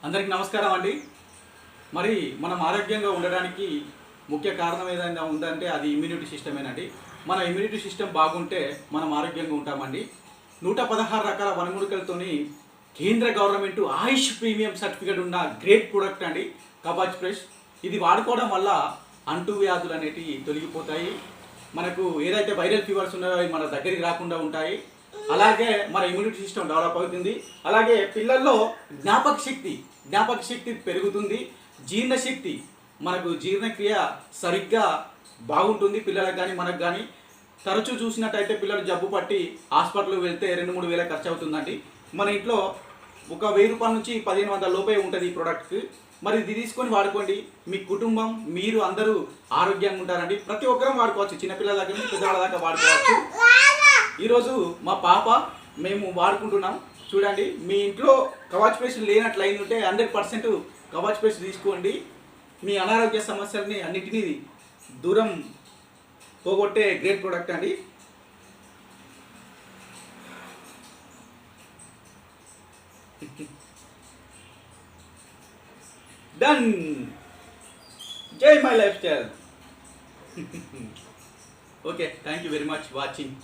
అందరికీ నమస్కారం అండి. మరి మనం ఆరోగ్యంగా ఉండడానికి ముఖ్య కారణం ఏదైనా ఉందంటే అది ఇమ్యూనిటీ సిస్టమేనండి. మన ఇమ్యూనిటీ సిస్టమ్ బాగుంటే మనం ఆరోగ్యంగా ఉంటామండి. 116 రకాల వనమూలికలతోని కేంద్ర గవర్నమెంట్ ఆయుష్ ప్రీమియం సర్టిఫికేట్ ఉన్న గ్రేట్ ప్రొడక్ట్ అండి కబాచ్ ఫ్రెష్. ఇది వాడుకోవడం వల్ల అంటువ్యాధులు అనేటివి తొలగిపోతాయి. మనకు ఏదైతే వైరల్ ఫీవర్స్ ఉన్నాయో అవి మన దగ్గరికి రాకుండా ఉంటాయి. అలాగే మన ఇమ్యూనిటీ సిస్టమ్ డెవలప్ అవుతుంది. అలాగే పిల్లల్లో జ్ఞాపక శక్తి పెరుగుతుంది. జీర్ణశక్తి, మనకు జీర్ణక్రియ సరిగ్గా బాగుంటుంది పిల్లలకు కానీ మనకు కానీ. తరచూ చూసినట్టయితే పిల్లలు జబ్బు పట్టి హాస్పిటల్కి వెళ్తే 2-3 వేల ఖర్చు అవుతుందండి. మన ఇంట్లో ఒక 1000 రూపాయల నుంచి 1500 లోపే ఉంటుంది ఈ ప్రోడక్ట్కి. మరి ఇది తీసుకొని వాడుకోండి. మీ కుటుంబం మీరు అందరూ ఆరోగ్యంగా ఉంటారండి. ప్రతి ఒక్కరం వాడుకోవచ్చు, చిన్నపిల్లల దగ్గర నుంచి పెద్దవాళ్ళ దాకా వాడుకోవచ్చు. ఈరోజు మా పాప మేము వాడుకుంటున్నాం. చూడండి, మీ ఇంట్లో కవాచ్ పేస్ట్ లేనట్లయింది ఉంటే 100% కవాచ్ పేస్ట్ తీసుకోండి. మీ అనారోగ్య సమస్యలని అన్నిటినీ దూరం పోగొట్టే గ్రేట్ ప్రోడక్ట్ అండి. డన్. జై my life style. Okay, thank you very much watching.